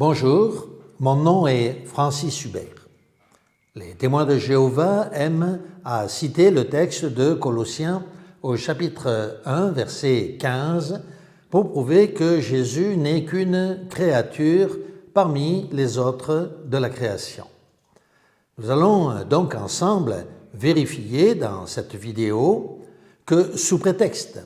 Bonjour, mon nom est Francis Hubert. Les témoins de Jéhovah aiment à citer le texte de Colossiens au chapitre 1, verset 15, pour prouver que Jésus n'est qu'une créature parmi les autres de la création. Nous allons donc ensemble vérifier dans cette vidéo que, sous prétexte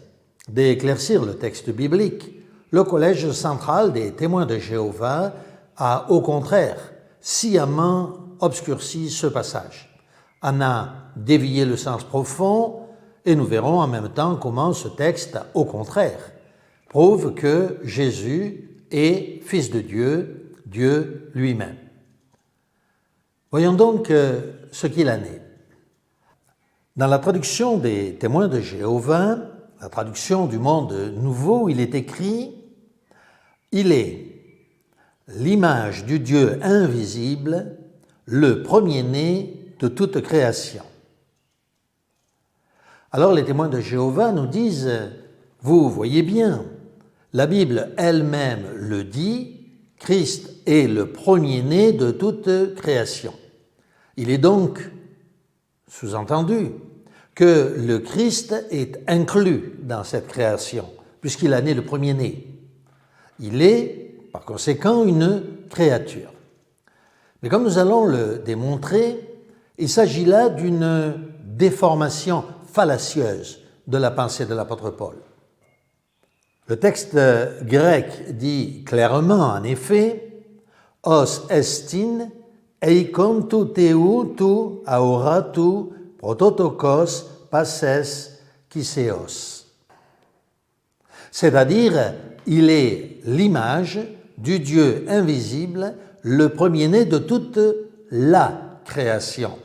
d'éclaircir le texte biblique, le Collège central des témoins de Jéhovah a au contraire sciemment obscurci ce passage, en a dévié le sens profond, et nous verrons en même temps comment ce texte, au contraire, prouve que Jésus est Fils de Dieu, Dieu lui-même. Voyons donc ce qu'il en est. Dans la traduction des témoins de Jéhovah, la traduction du Monde Nouveau, il est écrit « Il est l'image du Dieu invisible, le premier-né de toute création. » Alors les témoins de Jéhovah nous disent « Vous voyez bien, la Bible elle-même le dit, Christ est le premier-né de toute création. Il est donc sous-entendu que le Christ est inclus dans cette création, puisqu'il en est le premier-né. Il est, par conséquent, une créature. Mais comme nous allons le démontrer, il s'agit là d'une déformation fallacieuse de la pensée de l'apôtre Paul. Le texte grec dit clairement, en effet, « Os estin eikon tu teu tu aora tu prototokos passes kiseos » c'est-à-dire, il est l'image du Dieu invisible, le premier-né de toute la création.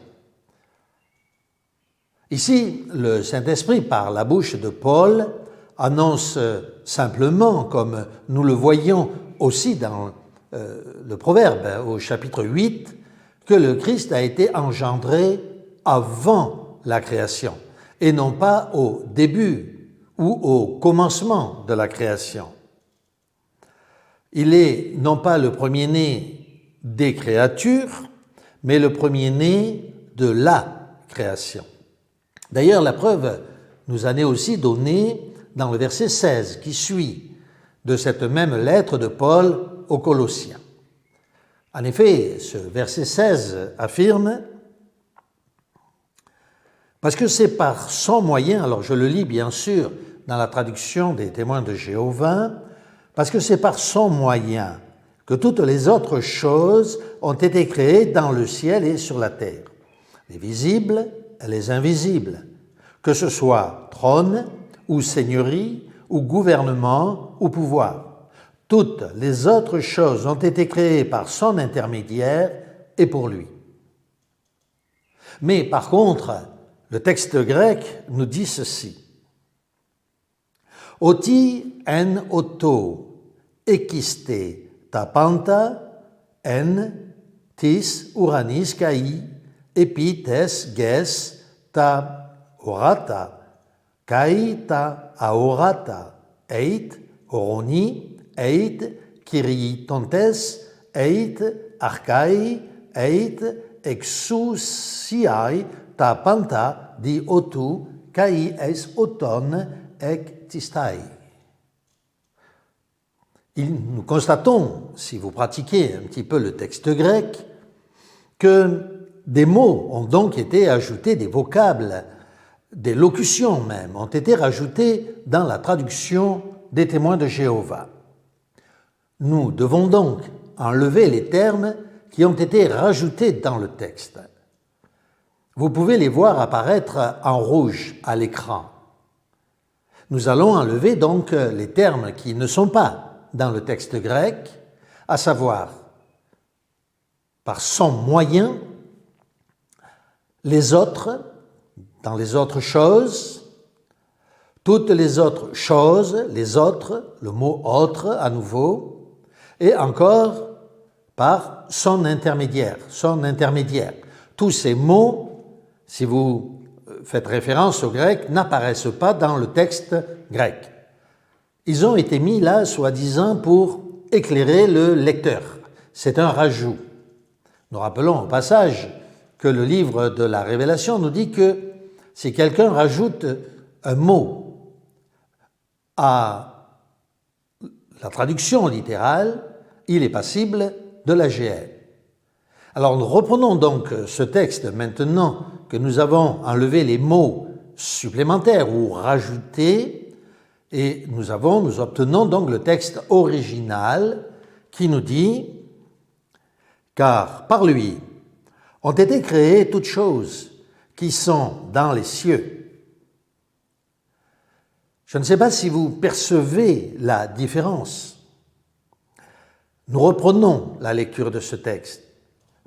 Ici, le Saint-Esprit, par la bouche de Paul, annonce simplement, comme nous le voyons aussi dans le Proverbe au chapitre 8, que le Christ a été engendré avant la création, et non pas au début ou au commencement de la création. Il est non pas le premier-né des créatures, mais le premier-né de la création. D'ailleurs, la preuve nous en est aussi donnée dans le verset 16 qui suit de cette même lettre de Paul aux Colossiens. En effet, ce verset 16 affirme « Parce que c'est par son moyen », alors je le lis bien sûr dans la traduction des témoins de Jéhovah, « parce que c'est par son moyen que toutes les autres choses ont été créées dans le ciel et sur la terre, les visibles et les invisibles, que ce soit trône ou seigneurie ou gouvernement ou pouvoir. Toutes les autres choses ont été créées par son intermédiaire et pour lui. » Mais par contre, le texte grec nous dit ceci. « Oti en auto ekiste ta panta en tis uranis kai epites ges ta orata kai ta aorata eit oroni eit kiritontes eit archai eit exousiai ta panta di otu kai es oton ek tistai. » Nous constatons, si vous pratiquez un petit peu le texte grec, que des mots ont donc été ajoutés, des vocables, des locutions même, ont été rajoutés dans la traduction des témoins de Jéhovah. Nous devons donc enlever les termes qui ont été rajoutés dans le texte. Vous pouvez les voir apparaître en rouge à l'écran. Nous allons enlever donc les termes qui ne sont pas dans le texte grec, à savoir, par son moyen, les autres, dans les autres choses, toutes les autres choses, les autres, le mot autre à nouveau, et encore par son intermédiaire, son intermédiaire. Tous ces mots, si vous faites référence au grec, n'apparaissent pas dans le texte grec. Ils ont été mis là, soi-disant, pour éclairer le lecteur, c'est un rajout. Nous rappelons au passage que le livre de la Révélation nous dit que si quelqu'un rajoute un mot à la traduction littérale, il est passible de la GL. Alors nous reprenons donc ce texte maintenant que nous avons enlevé les mots supplémentaires ou rajoutés et nous obtenons donc le texte original qui nous dit « Car par lui ont été créées toutes choses qui sont dans les cieux. » Je ne sais pas si vous percevez la différence. Nous reprenons la lecture de ce texte.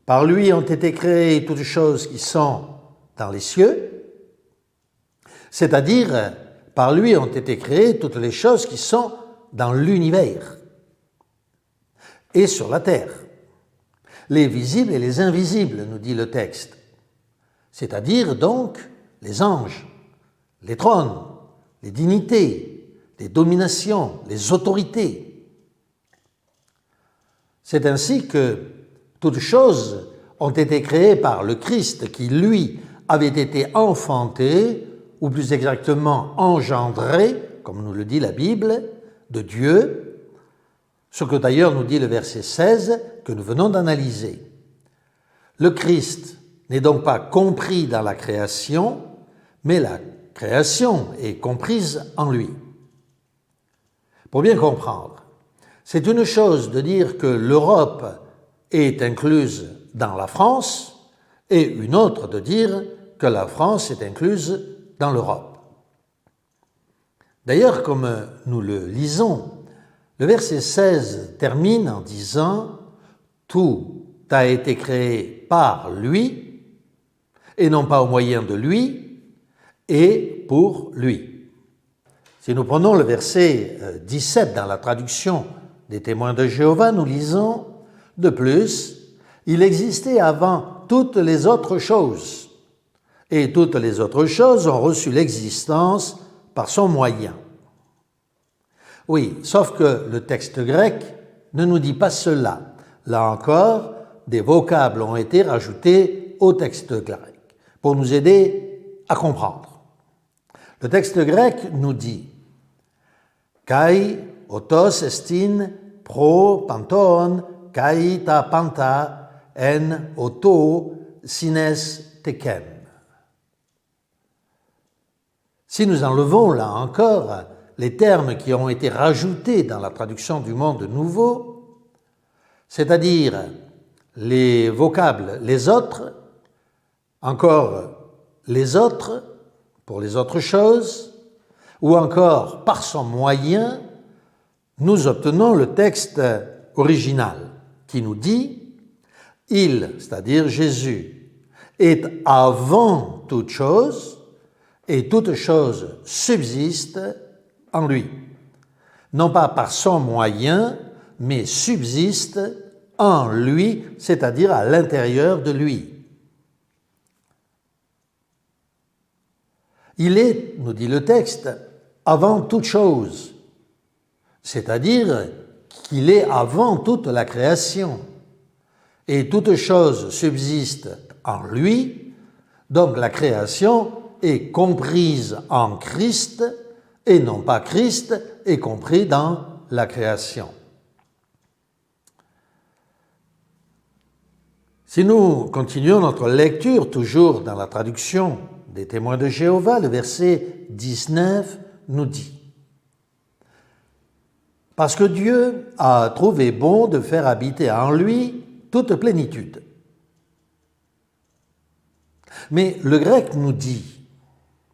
Par lui ont été créées toutes choses qui sont dans les cieux, c'est-à-dire par lui ont été créées toutes les choses qui sont dans l'univers et sur la terre, les visibles et les invisibles, nous dit le texte, c'est-à-dire donc les anges, les trônes, les dignités, les dominations, les autorités. C'est ainsi que toutes choses ont été créées par le Christ qui, lui, avait été enfanté, ou plus exactement engendré, comme nous le dit la Bible, de Dieu, ce que d'ailleurs nous dit le verset 16 que nous venons d'analyser. Le Christ n'est donc pas compris dans la création, mais la création est comprise en lui. Pour bien comprendre, c'est une chose de dire que l'Europe est incluse dans la France et une autre de dire que la France est incluse dans l'Europe. D'ailleurs, comme nous le lisons, le verset 16 termine en disant « Tout a été créé par lui, et non pas au moyen de lui, et pour lui. » Si nous prenons le verset 17 dans la traduction des Témoins de Jéhovah, nous lisons « De plus, il existait avant toutes les autres choses, et toutes les autres choses ont reçu l'existence par son moyen. » Oui, sauf que le texte grec ne nous dit pas cela. Là encore, des vocables ont été rajoutés au texte grec pour nous aider à comprendre. Le texte grec nous dit « Kai otos estin pro panton kai ta panta en auto sines tekem. » Si nous enlevons là encore les termes qui ont été rajoutés dans la traduction du Monde Nouveau, c'est-à-dire les vocables les autres, encore les autres pour les autres choses, ou encore par son moyen, nous obtenons le texte original qui nous dit « Il, c'est-à-dire Jésus, est avant toute chose et toute chose subsiste en lui. Non pas par son moyen, mais subsiste en lui, c'est-à-dire à l'intérieur de lui. Il est, nous dit le texte, avant toute chose, c'est-à-dire qu'il est avant toute la création, et toute chose subsiste en lui, donc la création est comprise en Christ, et non pas Christ est compris dans la création. Si nous continuons notre lecture, toujours dans la traduction des Témoins de Jéhovah, le verset 19 nous dit « Parce que Dieu a trouvé bon de faire habiter en lui toute plénitude. » Mais le grec nous dit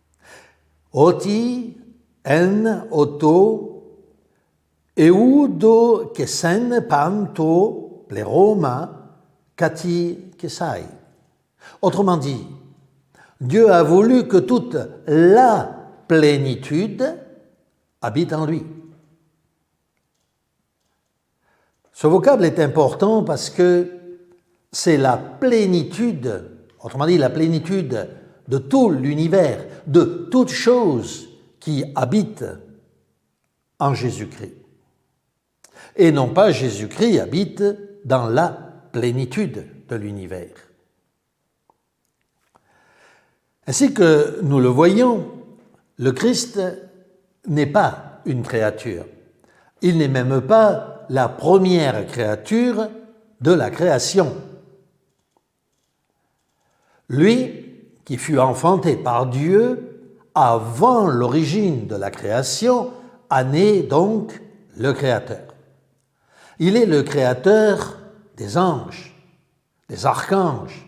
« Oti en auto eudo kesen panto pleroma kati kesai. » Autrement dit, Dieu a voulu que toute la plénitude habite en lui. Ce vocable est important parce que c'est la plénitude, autrement dit la plénitude de tout l'univers, de toute chose qui habite en Jésus-Christ. Et non pas Jésus-Christ habite dans la plénitude de l'univers. Ainsi que nous le voyons, le Christ n'est pas une créature. Il n'est même pas la première créature de la création. Lui, qui fut enfanté par Dieu avant l'origine de la création, a né donc le Créateur. Il est le Créateur des anges, des archanges,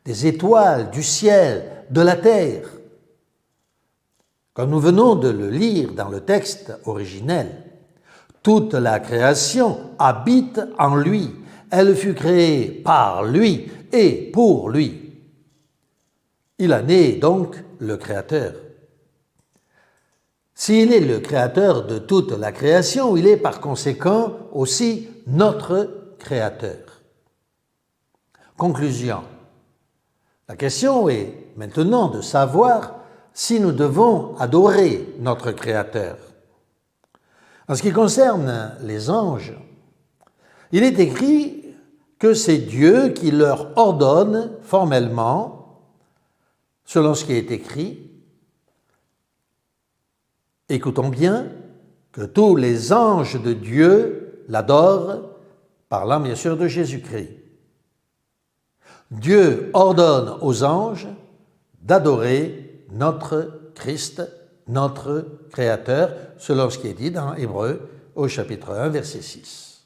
des étoiles, du ciel, de la terre. Comme nous venons de le lire dans le texte originel, toute la création habite en lui. Elle fut créée par lui et pour lui. Il en est donc le Créateur. S'il est le Créateur de toute la création, il est par conséquent aussi notre Créateur. Conclusion. La question est maintenant de savoir si nous devons adorer notre Créateur. En ce qui concerne les anges, il est écrit que c'est Dieu qui leur ordonne formellement, selon ce qui est écrit, écoutons bien, que tous les anges de Dieu l'adorent, parlant bien sûr de Jésus-Christ. Dieu ordonne aux anges d'adorer notre Christ, notre Créateur, selon ce qui est dit dans Hébreux au chapitre 1, verset 6.